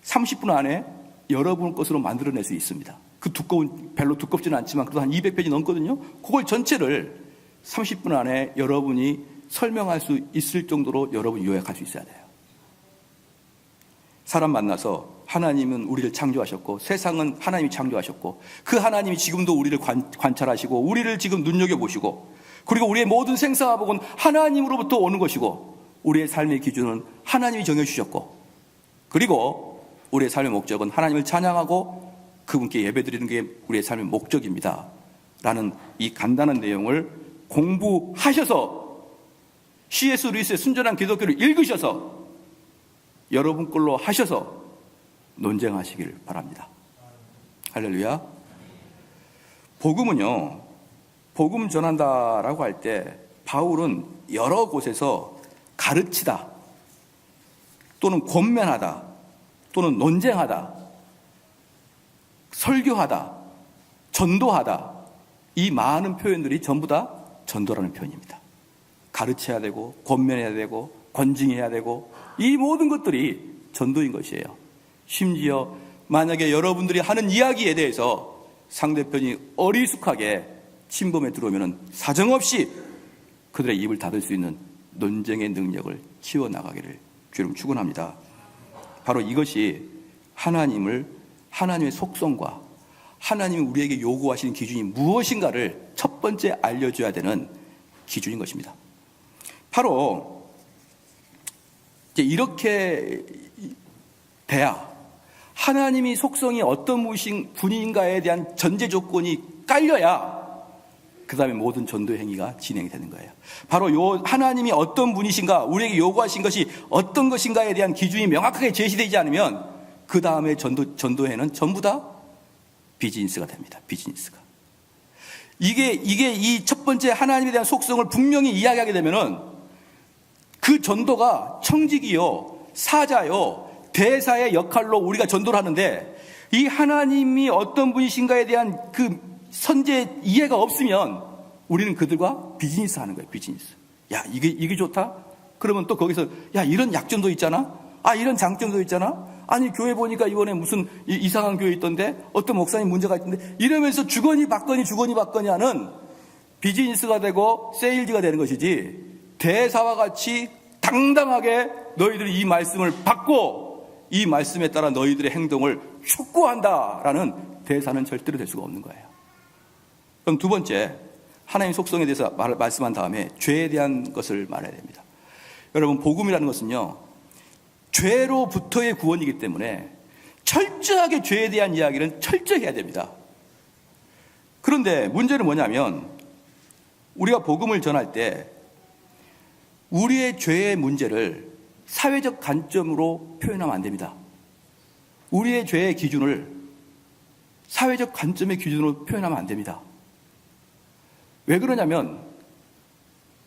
30분 안에 여러분 것으로 만들어낼 수 있습니다. 그 별로 두껍지는 않지만 그래도 한 200페이지 넘거든요. 그걸 전체를 30분 안에 여러분이 설명할 수 있을 정도로 여러분이 요약할 수 있어야 돼요. 사람 만나서 하나님은 우리를 창조하셨고 세상은 하나님이 창조하셨고 그 하나님이 지금도 우리를 관찰하시고 우리를 지금 눈여겨보시고 그리고 우리의 모든 생사화복은 하나님으로부터 오는 것이고 우리의 삶의 기준은 하나님이 정해주셨고 그리고 우리의 삶의 목적은 하나님을 찬양하고 그분께 예배드리는 게 우리의 삶의 목적입니다 라는 이 간단한 내용을 공부하셔서 C.S. 루이스의 순전한 기독교를 읽으셔서 여러분 걸로 하셔서 논쟁하시길 바랍니다. 할렐루야. 복음은요, 복음 전한다라고 할 때 바울은 여러 곳에서 가르치다 또는 권면하다 또는 논쟁하다 설교하다 전도하다 이 많은 표현들이 전부 다 전도라는 표현입니다. 가르쳐야 되고 권면해야 되고 권징해야 되고 이 모든 것들이 전도인 것이에요. 심지어 만약에 여러분들이 하는 이야기에 대해서 상대편이 어리숙하게 침범에 들어오면 사정없이 그들의 입을 닫을 수 있는 논쟁의 능력을 키워나가기를 주님 축원합니다. 바로 이것이 하나님의 속성과 하나님이 우리에게 요구하시는 기준이 무엇인가를 첫 번째 알려줘야 되는 기준인 것입니다. 바로 이제 이렇게 돼야 하나님이 속성이 어떤 분인가에 대한 전제 조건이 깔려야 그 다음에 모든 전도 행위가 진행이 되는 거예요. 바로 하나님이 어떤 분이신가, 우리에게 요구하신 것이 어떤 것인가에 대한 기준이 명확하게 제시되지 않으면 그 다음에 전도회는 전부 다 비즈니스가 됩니다. 비즈니스가. 이게 이 첫 번째 하나님에 대한 속성을 분명히 이야기하게 되면은 그 전도가 청직이요, 사자요, 대사의 역할로 우리가 전도를 하는데 이 하나님이 어떤 분이신가에 대한 그 선제 이해가 없으면 우리는 그들과 비즈니스 하는 거예요. 비즈니스. 야, 이게 좋다? 그러면 또 거기서 야, 이런 약점도 있잖아? 아, 이런 장점도 있잖아? 아니, 교회 보니까 이번에 무슨 이상한 교회 있던데 어떤 목사님 문제가 있던데 이러면서 주거니 받거니 하는 비즈니스가 되고 세일즈가 되는 것이지 대사와 같이 당당하게 너희들이 이 말씀을 받고 이 말씀에 따라 너희들의 행동을 촉구한다라는 대사는 절대로 될 수가 없는 거예요. 그럼 두 번째, 하나님의 속성에 대해서 말씀한 다음에 죄에 대한 것을 말해야 됩니다. 여러분, 복음이라는 것은요, 죄로부터의 구원이기 때문에 철저하게 죄에 대한 이야기는 철저히 해야 됩니다. 그런데 문제는 뭐냐면 우리가 복음을 전할 때 우리의 죄의 문제를 사회적 관점으로 표현하면 안 됩니다. 우리의 죄의 기준을 사회적 관점의 기준으로 표현하면 안 됩니다. 왜 그러냐면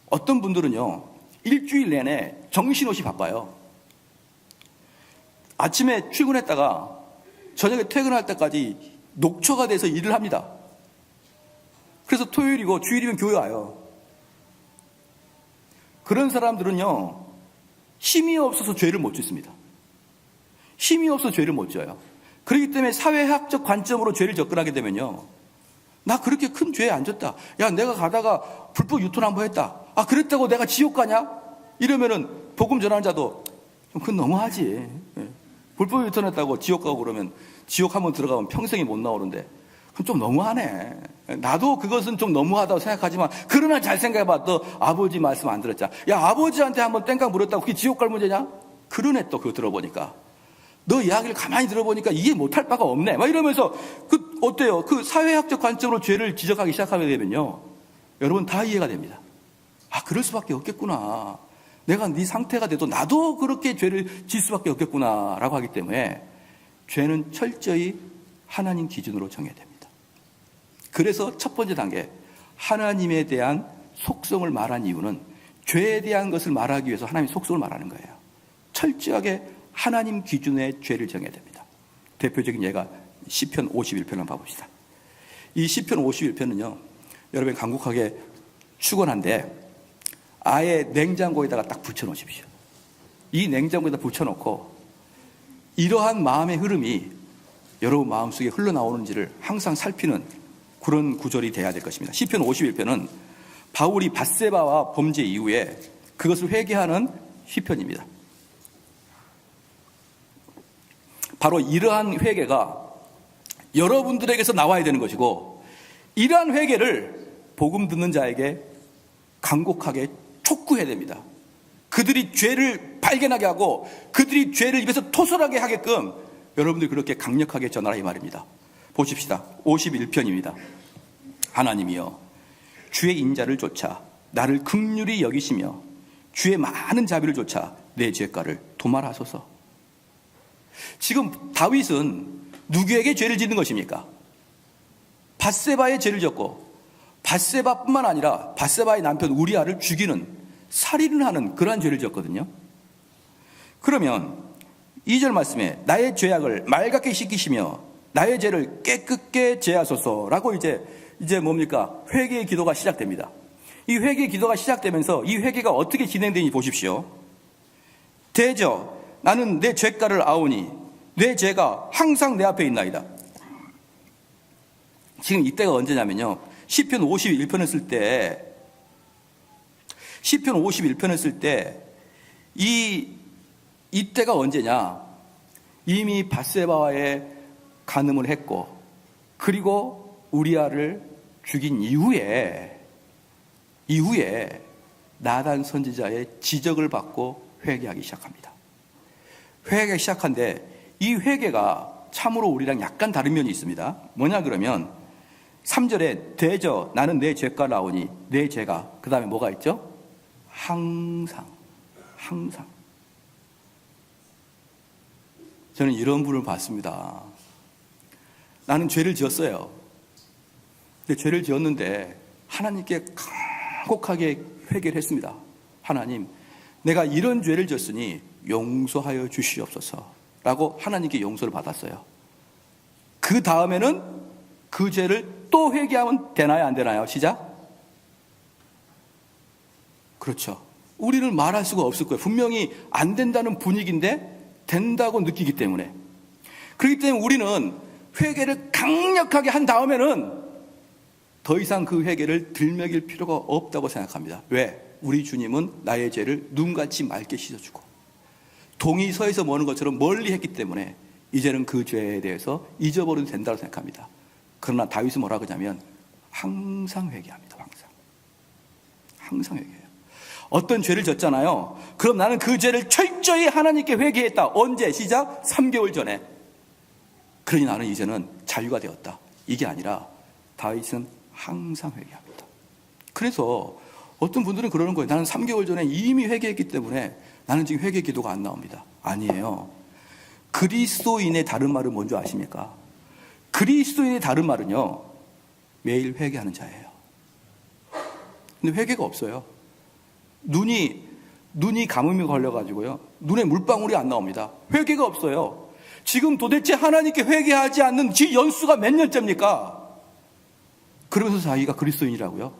어떤 분들은요, 일주일 내내 정신없이 바빠요. 아침에 출근했다가 저녁에 퇴근할 때까지 녹초가 돼서 일을 합니다. 그래서 토요일이고 주일이면 교회 와요. 그런 사람들은요, 힘이 없어서 죄를 못 짓습니다. 힘이 없어서 죄를 못 져요. 그렇기 때문에 사회학적 관점으로 죄를 접근하게 되면요, 나 그렇게 큰 죄에 안 졌다. 야, 내가 가다가 불법 유턴 한번 했다. 아, 그랬다고 내가 지옥 가냐? 이러면은 복음 전하는 자도 좀 그건 너무하지. 불법 유턴했다고 지옥 가고 그러면 지옥 한번 들어가면 평생이 못 나오는데 그럼 좀 너무하네. 나도 그것은 좀 너무하다고 생각하지만 그러나 잘 생각해봐. 너 아버지 말씀 안 들었잖아. 야, 아버지한테 한번 땡깡 물었다고 그게 지옥 갈 문제냐? 그러네. 또 그거 들어보니까 너 이야기를 가만히 들어보니까 이해 못할 바가 없네. 막 이러면서 어때요? 그 사회학적 관점으로 죄를 지적하기 시작하게 되면요, 여러분 다 이해가 됩니다. 아, 그럴 수밖에 없겠구나. 내가 네 상태가 돼도 나도 그렇게 죄를 질 수밖에 없겠구나라고 하기 때문에 죄는 철저히 하나님 기준으로 정해야 됩니다. 그래서 첫 번째 단계, 하나님에 대한 속성을 말한 이유는 죄에 대한 것을 말하기 위해서 하나님의 속성을 말하는 거예요. 철저하게 하나님 기준의 죄를 정해야 됩니다. 대표적인 예가 시편 51편 한번 봐봅시다. 이 시편 51편은요, 여러분 간곡하게 축원한데 아예 냉장고에다가 딱 붙여놓으십시오. 이 냉장고에다 붙여놓고 이러한 마음의 흐름이 여러분 마음속에 흘러나오는지를 항상 살피는 그런 구절이 돼야 될 것입니다. 시편 51편은 바울이 밧세바와 범죄 이후에 그것을 회개하는 시편입니다. 바로 이러한 회개가 여러분들에게서 나와야 되는 것이고, 이러한 회개를 복음 듣는 자에게 간곡하게 촉구해야 됩니다. 그들이 죄를 발견하게 하고 그들이 죄를 입에서 토설하게 하게끔 여러분들이 그렇게 강력하게 전하라 이 말입니다. 보십시다. 51편입니다. 하나님이여 주의 인자를 쫓아 나를 긍휼히 여기시며 주의 많은 자비를 쫓아 내 죄가를 도말하소서. 지금 다윗은 누구에게 죄를 짓는 것입니까? 밧세바의 죄를 졌고, 밧세바뿐만 아니라 밧세바의 남편 우리아를 죽이는, 살인을 하는 그러한 죄를 졌거든요. 그러면 2절 말씀에 나의 죄악을 맑게 씻기시며 나의 죄를 깨끗게 제하소서라고 이제 뭡니까? 회개의 기도가 시작됩니다. 이 회개의 기도가 시작되면서 이 회개가 어떻게 진행되는지 보십시오. 대저 나는 내 죄가를 아오니 내 죄가 항상 내 앞에 있나이다. 지금 이때가 언제냐면요, 시편 51편을 쓸 때, 시편 51편을 쓸 때 이때가 언제냐, 이미 밧세바와의 간음을 했고 그리고 우리아를 죽인 이후에 나단 선지자의 지적을 받고 회개하기 시작합니다. 회개하기 시작한데 이 회개가 참으로 우리랑 약간 다른 면이 있습니다. 뭐냐 그러면 3절에 대저 나는 내 죄가 나오니 내 죄가, 그 다음에 뭐가 있죠? 항상. 저는 이런 분을 봤습니다. 나는 죄를 지었어요. 근데 죄를 지었는데 하나님께 간곡하게 회개를 했습니다. 하나님, 내가 이런 죄를 지었으니 용서하여 주시옵소서 라고 하나님께 용서를 받았어요. 그 다음에는 그 죄를 또 회개하면 되나요, 안 되나요? 시작. 그렇죠. 우리는 말할 수가 없을 거예요. 분명히 안 된다는 분위기인데 된다고 느끼기 때문에. 그렇기 때문에 우리는 회개를 강력하게 한 다음에는 더 이상 그 회개를 들먹일 필요가 없다고 생각합니다. 왜? 우리 주님은 나의 죄를 눈같이 맑게 씻어주고 동이 서에서 머는 것처럼 멀리 했기 때문에 이제는 그 죄에 대해서 잊어버려도 된다고 생각합니다. 그러나 다윗은 뭐라고 하냐면 항상 회개합니다. 항상 회개해요. 어떤 죄를 졌잖아요. 그럼 나는 그 죄를 철저히 하나님께 회개했다. 언제? 시작? 3개월 전에. 그러니 나는 이제는 자유가 되었다. 이게 아니라 다윗은 항상 회개합니다. 그래서 어떤 분들은 그러는 거예요. 나는 3개월 전에 이미 회개했기 때문에 나는 지금 회개 기도가 안 나옵니다. 아니에요. 그리스도인의 다른 말은 뭔지 아십니까? 그리스도인의 다른 말은요, 매일 회개하는 자예요. 근데 회개가 없어요. 눈이 가뭄이 걸려가지고요, 눈에 물방울이 안 나옵니다. 회개가 없어요. 지금 도대체 하나님께 회개하지 않는 지 연수가 몇 년째입니까? 그러면서 자기가 그리스도인이라고요?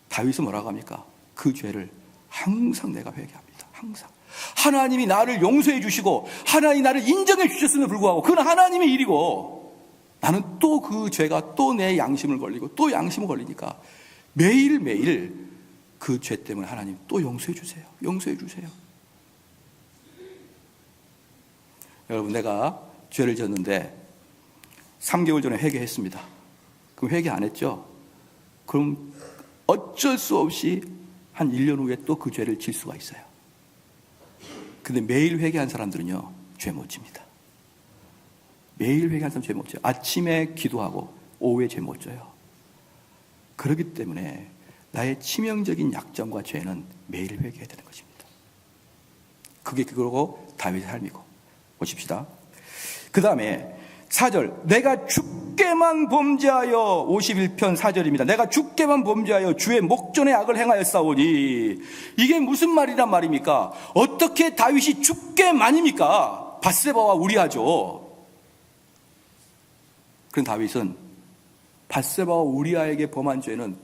다윗은 뭐라고 합니까? 그 죄를 항상 내가 회개합니다. 항상. 하나님이 나를 용서해 주시고 하나님이 나를 인정해 주셨음에도 불구하고 그건 하나님의 일이고 나는 또 그 죄가 또 내 양심을 걸리고 또 양심을 걸리니까 매일매일 그 죄 때문에 하나님 또 용서해 주세요. 용서해 주세요. 여러분, 내가 죄를 졌는데 3개월 전에 회개했습니다. 그럼 회개 안 했죠? 그럼 어쩔 수 없이 한 1년 후에 또 그 죄를 질 수가 있어요. 근데 매일 회개한 사람들은요, 죄 못 집니다. 매일 회개한 사람 죄 못 져요. 아침에 기도하고 오후에 죄 못 져요. 그렇기 때문에 나의 치명적인 약점과 죄는 매일 회개해야 되는 것입니다. 그게 그거고 다윗의 삶이고. 보십시다. 그 다음에 4절, 내가 주께만 범죄하여, 51편 4절입니다. 내가 주께만 범죄하여 주의 목전에 악을 행하였사오니. 이게 무슨 말이란 말입니까? 어떻게 다윗이 주께만입니까? 밧세바와 우리아죠. 그런 다윗은 밧세바와 우리아에게 범한 죄는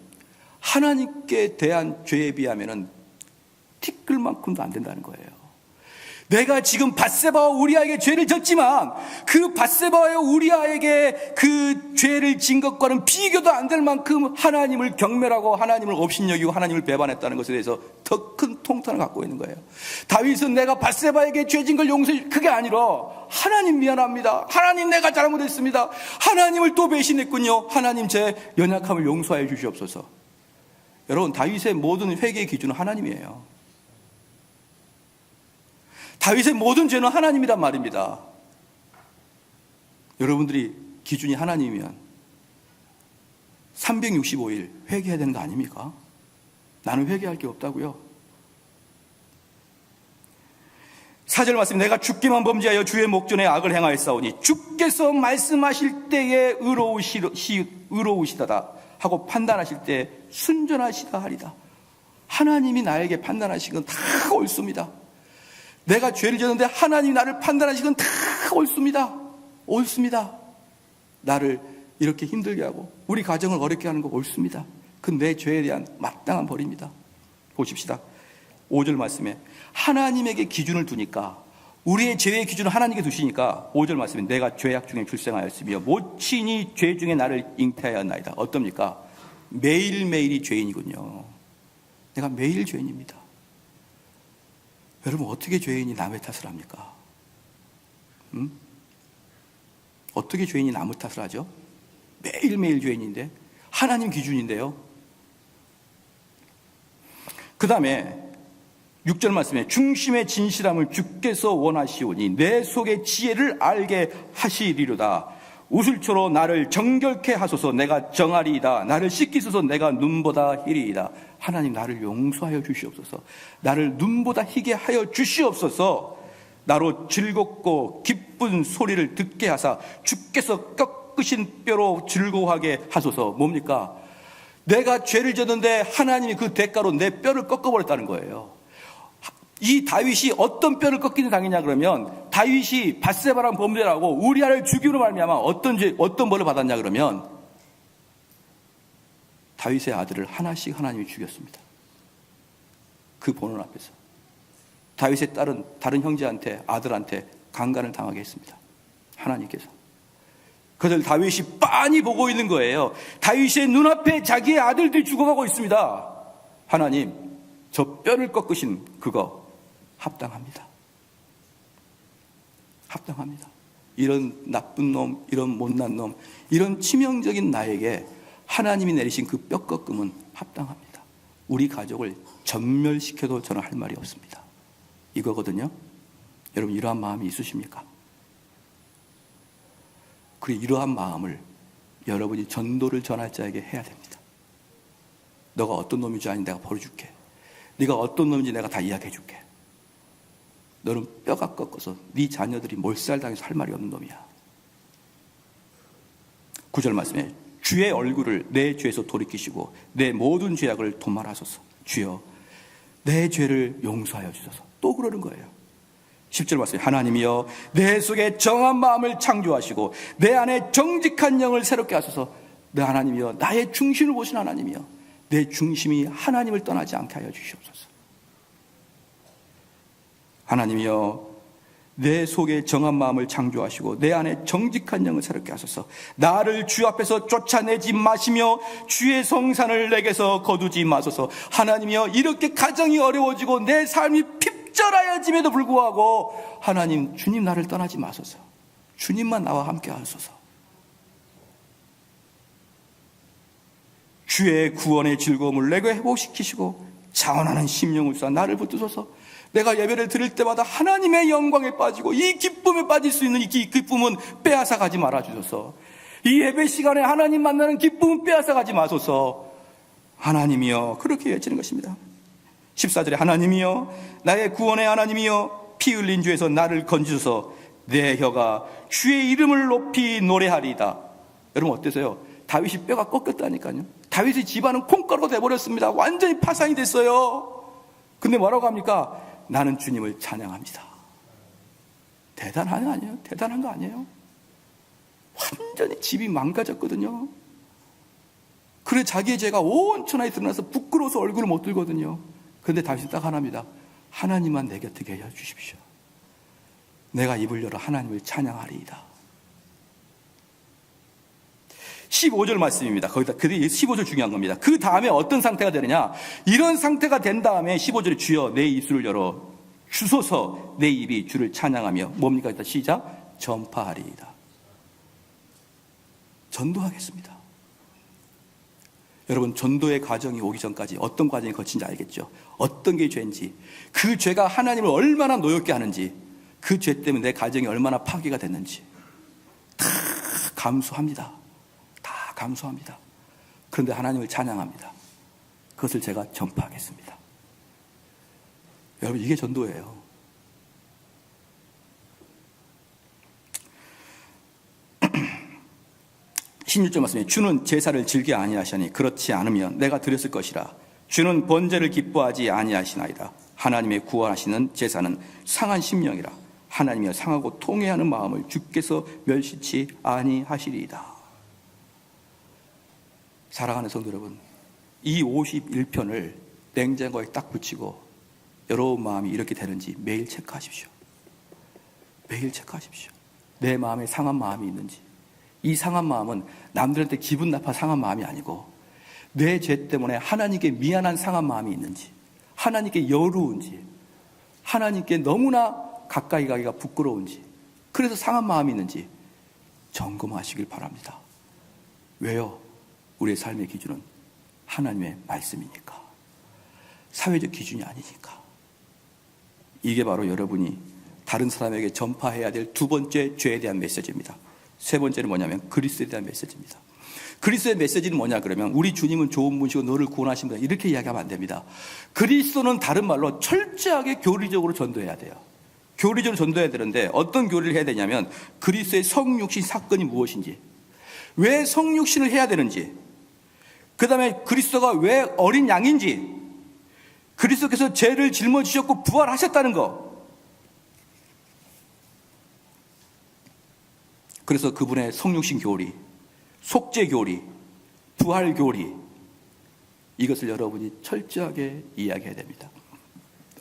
하나님께 대한 죄에 비하면 티끌만큼도 안 된다는 거예요. 내가 지금 밧세바와 우리아에게 죄를 졌지만 그 밧세바와 우리아에게 그 죄를 진 것과는 비교도 안 될 만큼 하나님을 경멸하고 하나님을 업신여기고 하나님을 배반했다는 것에 대해서 더 큰 통탄을 갖고 있는 거예요. 다윗은 내가 밧세바에게 죄 진 걸 용서해, 그게 아니라 하나님 미안합니다. 하나님 내가 잘못했습니다. 하나님을 또 배신했군요. 하나님 제 연약함을 용서해 주시옵소서. 여러분, 다윗의 모든 회개의 기준은 하나님이에요. 다윗의 모든 죄는 하나님이란 말입니다. 여러분들이 기준이 하나님이면 365일 회개해야 되는 거 아닙니까? 나는 회개할 게 없다고요. 4절 말씀, 내가 죽기만 범죄하여 주의 목전에 악을 행하였사오니 주께서 말씀하실 때에 의로우시다다 하고 판단하실 때 순전하시다 하리다. 하나님이 나에게 판단하신 건 다 옳습니다. 내가 죄를 지었는데 하나님이 나를 판단하신 건 다 옳습니다. 옳습니다. 나를 이렇게 힘들게 하고 우리 가정을 어렵게 하는 거 옳습니다. 그 내 죄에 대한 마땅한 벌입니다. 보십시다. 5절 말씀에 하나님에게 기준을 두니까, 우리의 죄의 기준을 하나님께 두시니까 5절 말씀에 내가 죄악 중에 출생하였으며 모친이 죄 중에 나를 잉태하였나이다. 어떻습니까? 매일매일이 죄인이군요. 내가 매일 죄인입니다. 여러분, 어떻게 죄인이 남의 탓을 합니까? 어떻게 죄인이 남의 탓을 하죠? 매일매일 죄인인데, 하나님 기준인데요. 그 다음에 6절 말씀에 중심의 진실함을 주께서 원하시오니 내 속의 지혜를 알게 하시리로다. 우슬초로 나를 정결케 하소서. 내가 정하리이다. 나를 씻기소서. 내가 눈보다 희리이다. 하나님, 나를 용서하여 주시옵소서. 나를 눈보다 희게 하여 주시옵소서. 나로 즐겁고 기쁜 소리를 듣게 하사 주께서 꺾으신 뼈로 즐거워하게 하소서. 뭡니까? 내가 죄를 졌는데 하나님이 그 대가로 내 뼈를 꺾어버렸다는 거예요. 이 다윗이 어떤 뼈를 꺾이는 당이냐 그러면, 다윗이 밧세바랑 범죄하고 우리아를 죽임으로 말미암아 어떤 벌을 받았냐 그러면, 다윗의 아들을 하나씩 하나님이 죽였습니다. 그 보는 앞에서 다윗의 딸은 다른 형제한테, 아들한테 강간을 당하게 했습니다. 하나님께서. 그들 다윗이 빤히 보고 있는 거예요. 다윗의 눈앞에 자기의 아들들이 죽어가고 있습니다. 하나님, 저 뼈를 꺾으신 그거 합당합니다. 합당합니다. 이런 나쁜 놈, 이런 못난 놈, 이런 치명적인 나에게 하나님이 내리신 그 뼈 꺾음은 합당합니다. 우리 가족을 전멸시켜도 저는 할 말이 없습니다. 이거거든요. 여러분, 이러한 마음이 있으십니까? 그리고 이러한 마음을 여러분이 전도를 전할 자에게 해야 됩니다. 너가 어떤 놈인 줄 아니 내가 벌어줄게. 네가 어떤 놈인지 내가 다 이야기해 줄게. 너는 뼈가 꺾어서 네 자녀들이 몰살당해서 할 말이 없는 놈이야. 9절 말씀에 주의 얼굴을 내 죄에서 돌이키시고 내 모든 죄악을 도말하소서. 주여, 내 죄를 용서하여 주소서. 또 그러는 거예요. 10절 말씀에 하나님이여, 내 속에 정한 마음을 창조하시고 내 안에 정직한 영을 새롭게 하소서. 내 하나님이여, 나의 중심을 보신 하나님이여, 내 중심이 하나님을 떠나지 않게 하여 주시옵소서. 하나님이여, 내 속에 정한 마음을 창조하시고 내 안에 정직한 영을 새롭게 하소서. 나를 주 앞에서 쫓아내지 마시며 주의 성산을 내게서 거두지 마소서. 하나님이여, 이렇게 가정이 어려워지고 내 삶이 핍절하여짐에도 불구하고 하나님, 주님 나를 떠나지 마소서. 주님만 나와 함께 하소서. 주의 구원의 즐거움을 내게 회복시키시고 자원하는 심령을 쏴 나를 붙드소서. 내가 예배를 드릴 때마다 하나님의 영광에 빠지고 이 기쁨에 빠질 수 있는 이 기쁨은 빼앗아 가지 말아 주소서. 이 예배 시간에 하나님 만나는 기쁨은 빼앗아 가지 마소서. 하나님이여, 그렇게 외치는 것입니다. 14절에 하나님이여, 나의 구원의 하나님이여, 피 흘린 죄에서 나를 건지소서. 내 혀가 주의 이름을 높이 노래하리이다. 여러분 어떠세요? 다윗이 뼈가 꺾였다니까요. 다윗의 집안은 콩가루가 돼버렸습니다. 완전히 파산이 됐어요. 근데 뭐라고 합니까? 나는 주님을 찬양합니다. 대단한 거 아니에요? 대단한 거 아니에요? 완전히 집이 망가졌거든요. 그래 자기의 죄가 온 천하에 드러나서 부끄러워서 얼굴을 못 들거든요. 그런데 다윗은 딱 하나입니다. 하나님만 내 곁에 계셔 주십시오. 내가 입을 열어 하나님을 찬양하리이다. 15절 말씀입니다. 거기다 15절 중요한 겁니다. 그 다음에 어떤 상태가 되느냐? 이런 상태가 된 다음에 15절에 주여 내 입술을 열어 주소서 내 입이 주를 찬양하며 뭡니까? 일단 시작. 전파하리이다. 전도하겠습니다. 여러분, 전도의 과정이 오기 전까지 어떤 과정이 거친지 알겠죠? 어떤 게 죄인지, 그 죄가 하나님을 얼마나 노엽게 하는지, 그 죄 때문에 내 가정이 얼마나 파괴가 됐는지 다 감수합니다. 다 감수합니다. 그런데 하나님을 찬양합니다. 그것을 제가 전파하겠습니다. 여러분, 이게 전도예요. 16절 말씀에 주는 제사를 즐겨 아니하시니 그렇지 않으면 내가 드렸을 것이라. 주는 번제를 기뻐하지 아니하시나이다. 하나님의 구원하시는 제사는 상한 심령이라. 하나님이여 상하고 통회하는 마음을 주께서 멸시치 아니하시리이다. 사랑하는 성도 여러분, 이 51편을 냉장고에 딱 붙이고 여러분 마음이 이렇게 되는지 매일 체크하십시오. 매일 체크하십시오. 내 마음에 상한 마음이 있는지. 이 상한 마음은 남들한테 기분 나빠 상한 마음이 아니고 내 죄 때문에 하나님께 미안한 상한 마음이 있는지, 하나님께 여루운지, 하나님께 너무나 가까이 가기가 부끄러운지, 그래서 상한 마음이 있는지 점검하시길 바랍니다. 왜요? 우리의 삶의 기준은 하나님의 말씀이니까, 사회적 기준이 아니니까. 이게 바로 여러분이 다른 사람에게 전파해야 될 두 번째 죄에 대한 메시지입니다. 세 번째는 뭐냐면 그리스도에 대한 메시지입니다. 그리스도의 메시지는 뭐냐 그러면 우리 주님은 좋은 분이시고 너를 구원하신 분이다, 이렇게 이야기하면 안 됩니다. 그리스도는 다른 말로 철저하게 교리적으로 전도해야 돼요. 교리적으로 전도해야 되는데 어떤 교리를 해야 되냐면 그리스도의 성육신 사건이 무엇인지, 왜 성육신을 해야 되는지, 그 다음에 그리스도가 왜 어린 양인지, 그리스도께서 죄를 짊어지셨고 부활하셨다는 거, 그래서 그분의 성육신 교리, 속죄 교리, 부활 교리, 이것을 여러분이 철저하게 이야기해야 됩니다.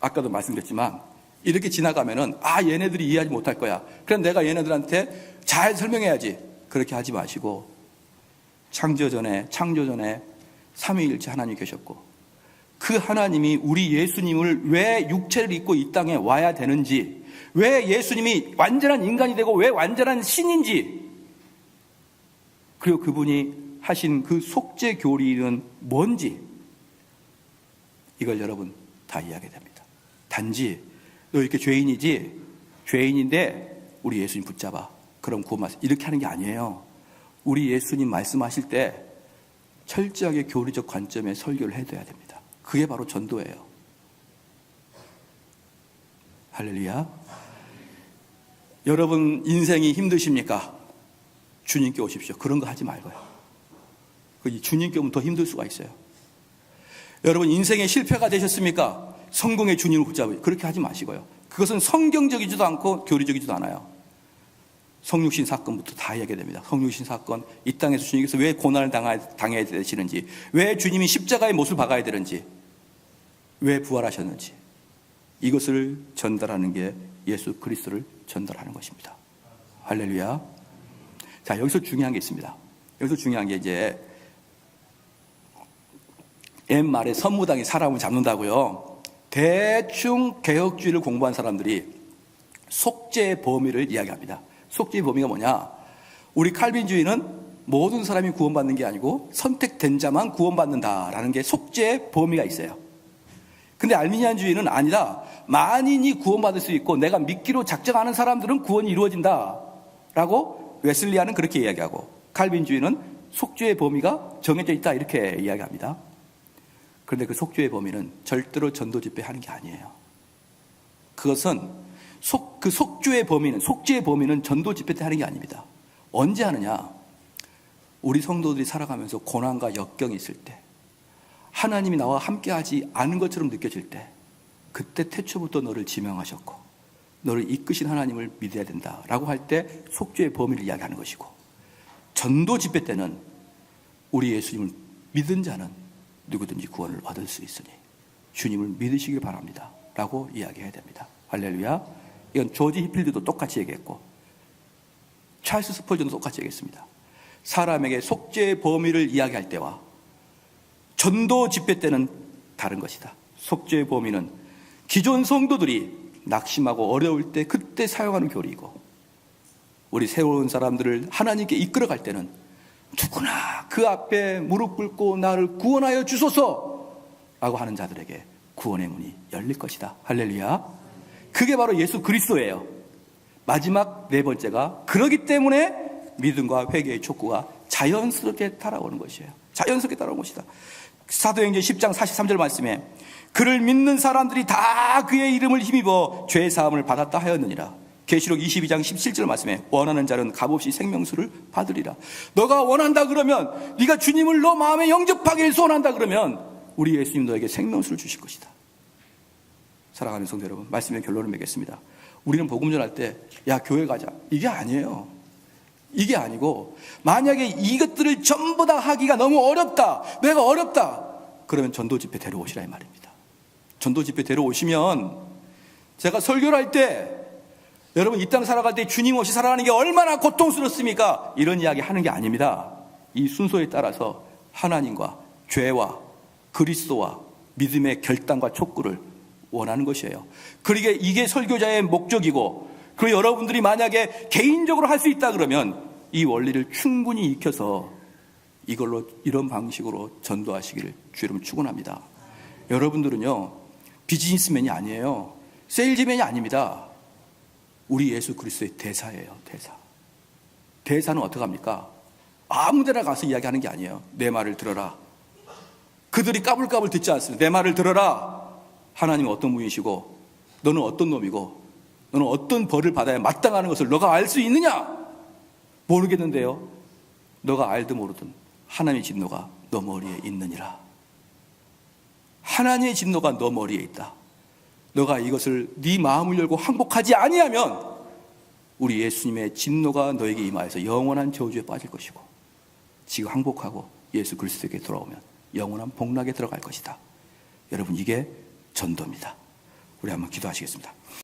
아까도 말씀드렸지만 이렇게 지나가면은 얘네들이 이해하지 못할 거야, 그럼 내가 얘네들한테 잘 설명해야지, 그렇게 하지 마시고 창조 전에 삼위일체 하나님이 계셨고 그 하나님이 우리 예수님을 왜 육체를 입고 이 땅에 와야 되는지, 왜 예수님이 완전한 인간이 되고 왜 완전한 신인지, 그리고 그분이 하신 그 속죄 교리는 뭔지, 이걸 여러분 다 이해하게 됩니다. 단지 너 이렇게 죄인이지, 죄인인데 우리 예수님 붙잡아, 그럼 구원받아, 이렇게 하는 게 아니에요. 우리 예수님 말씀하실 때 철저하게 교리적 관점에 설교를 해둬야 됩니다. 그게 바로 전도예요. 할렐루야. 여러분 인생이 힘드십니까? 주님께 오십시오. 그런 거 하지 말고요. 주님께 오면 더 힘들 수가 있어요. 여러분 인생에 실패가 되셨습니까? 성공의 주님을 붙잡아요. 그렇게 하지 마시고요. 그것은 성경적이지도 않고 교리적이지도 않아요. 성육신 사건부터 다 이야기해야 됩니다. 성육신 사건, 이 땅에서 주님께서 왜 고난을 당해야 되시는지, 왜 주님이 십자가의 못을 박아야 되는지, 왜 부활하셨는지, 이것을 전달하는 게 예수 그리스도를 전달하는 것입니다. 할렐루야. 자, 여기서 중요한 게 있습니다. 여기서 중요한 게 이제 옛말에 선무당이 사람을 잡는다고요. 대충 개혁주의를 공부한 사람들이 속죄의 범위를 이야기합니다. 속죄의 범위가 뭐냐? 우리 칼빈주의는 모든 사람이 구원받는 게 아니고 선택된 자만 구원받는다라는 게 속죄의 범위가 있어요. 근데 알미니안주의는 아니다. 만인이 구원받을 수 있고 내가 믿기로 작정하는 사람들은 구원이 이루어진다라고 웨슬리안은 그렇게 이야기하고, 칼빈주의는 속죄의 범위가 정해져 있다, 이렇게 이야기합니다. 그런데 그 속죄의 범위는 절대로 전도 집회하는 게 아니에요. 그것은 그 속죄의 범위는 전도 집회 때 하는 게 아닙니다. 언제 하느냐? 우리 성도들이 살아가면서 고난과 역경이 있을 때, 하나님이 나와 함께하지 않은 것처럼 느껴질 때, 그때 태초부터 너를 지명하셨고 너를 이끄신 하나님을 믿어야 된다라고 할 때 속죄의 범위를 이야기하는 것이고, 전도 집회 때는 우리 예수님을 믿은 자는 누구든지 구원을 얻을 수 있으니 주님을 믿으시길 바랍니다 라고 이야기해야 됩니다. 할렐루야. 이건 조지 히필드도 똑같이 얘기했고 찰스 스펄전도 똑같이 얘기했습니다. 사람에게 속죄의 범위를 이야기할 때와 전도 집회 때는 다른 것이다. 속죄의 범위는 기존 성도들이 낙심하고 어려울 때 그때 사용하는 교리이고, 우리 새로운 사람들을 하나님께 이끌어갈 때는 누구나 그 앞에 무릎 꿇고 나를 구원하여 주소서 라고 하는 자들에게 구원의 문이 열릴 것이다. 할렐루야. 그게 바로 예수 그리스도예요. 마지막 네 번째가, 그러기 때문에 믿음과 회개의 촉구가 자연스럽게 따라오는 것이에요. 자연스럽게 따라오는 것이다. 사도행전 10장 43절 말씀에 그를 믿는 사람들이 다 그의 이름을 힘입어 죄 사함을 받았다 하였느니라. 계시록 22장 17절 말씀에 원하는 자는 값없이 생명수를 받으리라. 너가 원한다 그러면, 네가 주님을 너 마음에 영접하기를 소원한다 그러면 우리 예수님 너에게 생명수를 주실 것이다. 사랑하는 성도 여러분, 말씀의 결론을 맺겠습니다. 우리는 복음 전할 때 야 교회 가자, 이게 아니에요. 이게 아니고, 만약에 이것들을 전부 다 하기가 너무 어렵다, 내가 어렵다, 그러면 전도 집회 데려오시라 이 말입니다. 전도 집회 데려오시면 제가 설교를 할 때 여러분 이 땅 살아갈 때 주님 없이 살아가는 게 얼마나 고통스럽습니까? 이런 이야기 하는 게 아닙니다. 이 순서에 따라서 하나님과 죄와 그리스도와 믿음의 결단과 촉구를 원하는 것이에요. 그러게 이게 설교자의 목적이고, 그리고 여러분들이 만약에 개인적으로 할 수 있다 그러면 이 원리를 충분히 익혀서 이걸로, 이런 방식으로 전도하시기를 주 여러분 축원합니다. 여러분들은요 비즈니스맨이 아니에요. 세일즈맨이 아닙니다. 우리 예수 그리스도의 대사예요. 대사. 대사는 어떻게 합니까? 아무 데나 가서 이야기하는 게 아니에요. 내 말을 들어라. 그들이 까불까불 듣지 않습니다. 내 말을 들어라. 하나님은 어떤 분이시고 너는 어떤 놈이고 너는 어떤 벌을 받아야 마땅하는 것을 너가 알 수 있느냐? 모르겠는데요. 너가 알든 모르든 하나님의 진노가 너 머리에 있느니라. 하나님의 진노가 너 머리에 있다. 너가 이것을 네 마음을 열고 항복하지 아니하면 우리 예수님의 진노가 너에게 임하여서 영원한 저주에 빠질 것이고, 지금 항복하고 예수 그리스도에게 돌아오면 영원한 복락에 들어갈 것이다. 여러분, 이게 전도입니다. 우리 한번 기도하시겠습니다.